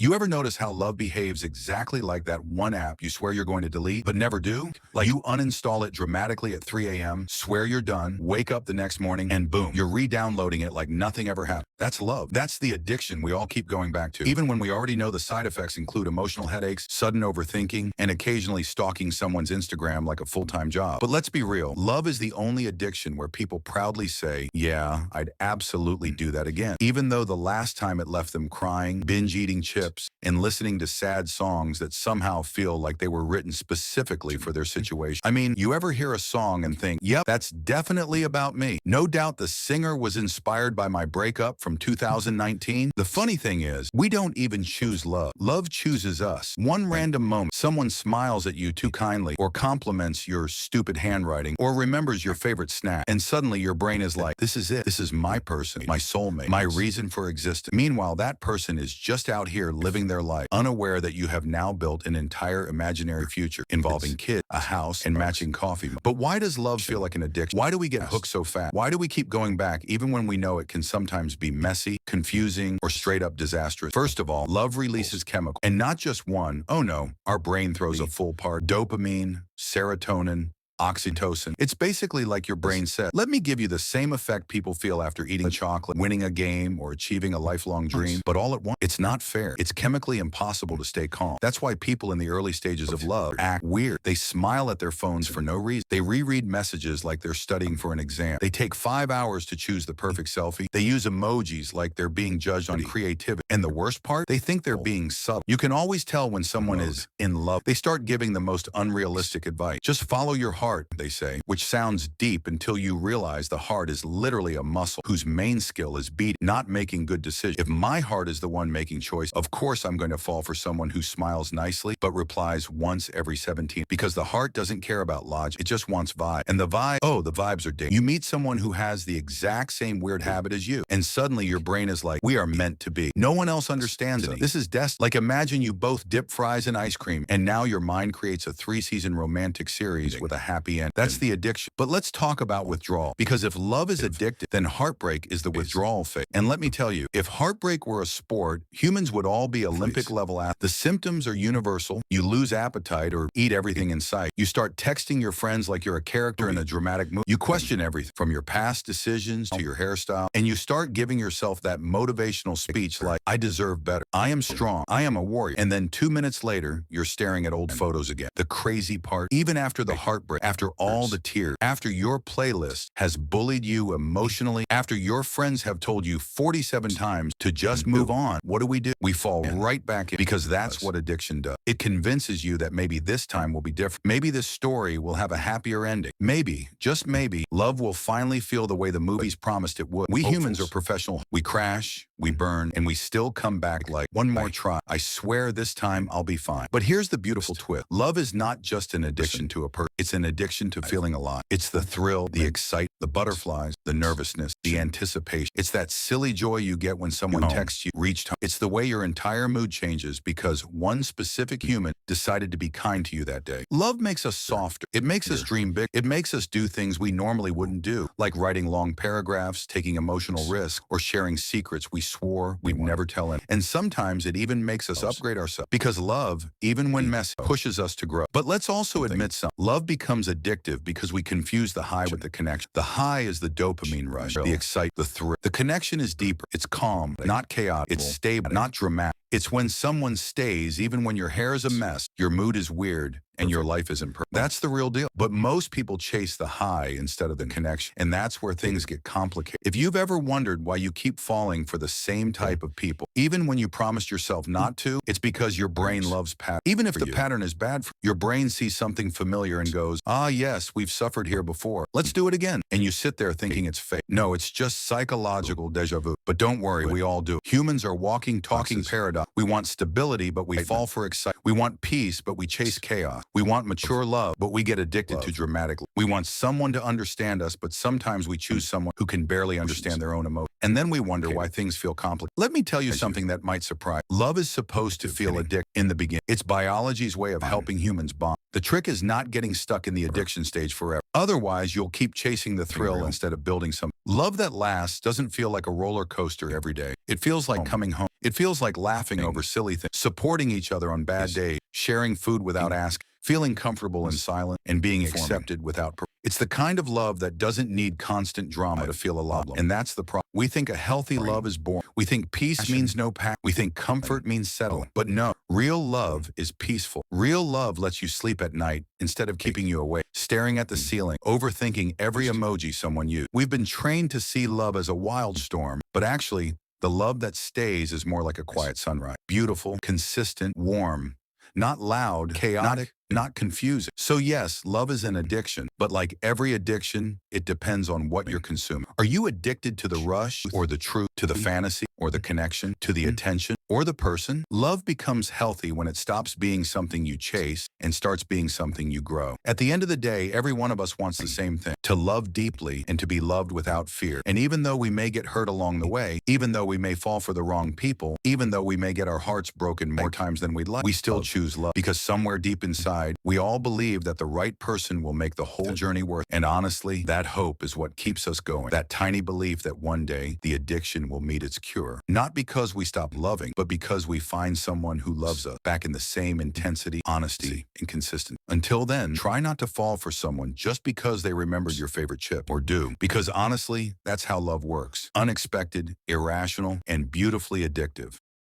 You ever notice how love behaves exactly like that one app you swear you're going to delete, but never do? Like you uninstall it dramatically at 3 a.m., swear you're done, wake up the next morning, and boom, you're re-downloading it like nothing ever happened. That's love. That's the addiction we all keep going back to. Even when we already know the side effects include emotional headaches, sudden overthinking, and occasionally stalking someone's Instagram like a full-time job. But let's be real. Love is the only addiction where people proudly say, yeah, I'd absolutely do that again. Even though the last time it left them crying, binge-eating chips, and listening to sad songs that somehow feel like they were written specifically for their situation. I mean, you ever hear a song and think, yep, that's definitely about me. No doubt the singer was inspired by my breakup from 2019. The funny thing is, we don't even choose love. Love chooses us. One random moment, someone smiles at you too kindly, or compliments your stupid handwriting, or remembers your favorite snack, and suddenly your brain is like, this is it. This is my person, my soulmate, my reason for existence. Meanwhile, that person is just out here living their life, unaware that you have now built an entire imaginary future involving kids, a house, and matching coffee. But why does love feel like an addiction? Why do we get hooked so fast? Why do we keep going back even when we know it can sometimes be messy, confusing, or straight up disastrous? First of all, love releases chemicals, and not just one. Oh no, our brain throws a full part. Dopamine, serotonin, oxytocin. It's basically like your brain said, let me give you the same effect people feel after eating chocolate, winning a game, or achieving a lifelong dream, but all at once. It's not fair. It's chemically impossible to stay calm. That's why people in the early stages of love act weird. They smile at their phones for no reason. They reread messages like they're studying for an exam. They take 5 hours to choose the perfect selfie. They use emojis like they're being judged on creativity. And the worst part, they think they're being subtle. You can always tell when someone is in love. They start giving the most unrealistic advice. Just follow your heart, they say, which sounds deep until you realize the heart is literally a muscle whose main skill is beating, not making good decisions. If my heart is the one making choice, of course I'm going to fall for someone who smiles nicely but replies once every 17, because the heart doesn't care about logic. It just wants vibe. And the vibe, oh, the vibes are dangerous. You meet someone who has the exact same weird habit as you, and suddenly your brain is like, we are meant to be. No one else understands it. This is destiny. Like imagine you both dip fries in ice cream, and now your mind creates a 3-season romantic series with a happy end. That's the addiction. But let's talk about withdrawal, because if love is addictive, then heartbreak is the withdrawal phase. And let me tell you, if heartbreak were a sport, humans would all be Olympic level athletes. The symptoms are universal. You lose appetite or eat everything in sight. You start texting your friends like you're a character in a dramatic movie. You question everything from your past decisions to your hairstyle, and you start giving yourself that motivational speech like, I deserve better. I am strong. I am a warrior. And then 2 minutes later, you're staring at old photos again. The crazy part, even after the heartbreak, after all the tears, after your playlist has bullied you emotionally, after your friends have told you 47 times to just move on, what do? We fall right back in, because that's what addiction does. It convinces you that maybe this time will be different. Maybe this story will have a happier ending. Maybe, just maybe, love will finally feel the way the movies promised it would. We humans are professional. We crash, we burn, and we still come back like, one more try. I swear this time I'll be fine. But here's the beautiful twist. Love is not just an addiction to a person. It's an addiction to feeling alive. It's the thrill, the excitement, the butterflies, the nervousness, the anticipation. It's that silly joy you get when someone texts you, reached home. It's the way your entire mood changes because one specific human decided to be kind to you that day. Love makes us softer. It makes us dream big. It makes us do things we normally wouldn't do, like writing long paragraphs, taking emotional risks, or sharing secrets we swore we'd never tell anyone. And sometimes it even makes us upgrade ourselves, because love, even when messy, pushes us to grow. But let's also admit something. Love becomes addictive because we confuse the high with the connection. The high is the dopamine rush, the excitement, the thrill. The connection is deeper. It's calm, not chaotic. It's stable, not dramatic. It's when someone stays even when your hair is a mess, your mood is weird, and your life isn't perfect. That's the real deal. But most people chase the high instead of the connection, and that's where things get complicated. If you've ever wondered why you keep falling for the same type of people, even when you promised yourself not to, it's because your brain loves pattern. Even if the pattern is bad for you, your brain sees something familiar and goes, ah yes, we've suffered here before. Let's do it again. And you sit there thinking it's fake. No, it's just psychological deja vu. But don't worry, we all do. Humans are walking, talking paradox. We want stability, but we fall for excitement. We want peace, but we chase chaos. We want mature love, but we get addicted to dramatic. We want someone to understand us, but sometimes we choose someone who can barely understand their own emotions. And then we wonder why things feel complicated. Let me tell you something that might surprise. Love is supposed to feel addictive in the beginning. It's biology's way of helping humans bond. The trick is not getting stuck in the addiction stage forever. Otherwise, you'll keep chasing the thrill instead of building something. Love that lasts doesn't feel like a roller coaster every day. It feels like coming home. It feels like laughing over silly things, supporting each other on bad days, sharing food without asking, feeling comfortable in silence, and being accepted without. It's the kind of love that doesn't need constant drama to feel alive. And that's the problem. We think a healthy love is boring. We think peace means no passion. We think comfort means settling. But no, real love is peaceful. Real love lets you sleep at night instead of keeping you awake, staring at the ceiling, overthinking every emoji someone used. We've been trained to see love as a wild storm, but actually, the love that stays is more like a quiet sunrise. Beautiful, consistent, warm, not loud, chaotic, not confusing. So yes, love is an addiction, but like every addiction, it depends on what you're consuming. Are you addicted to the rush or the truth, to the fantasy or the connection, to the attention or the person? Love becomes healthy when it stops being something you chase and starts being something you grow. At the end of the day, every one of us wants the same thing, to love deeply and to be loved without fear. And even though we may get hurt along the way, even though we may fall for the wrong people, even though we may get our hearts broken more times than we'd like, we still choose love because somewhere deep inside, we all believe that the right person will make the whole journey worth it. And honestly, that hope is what keeps us going. That tiny belief that one day the addiction will meet its cure. Not because we stop loving, but because we find someone who loves us back in the same intensity, honesty, and consistency. Until then, try not to fall for someone just because they remembered your favorite chip or do. Because honestly, that's how love works. Unexpected, irrational, and beautifully addictive.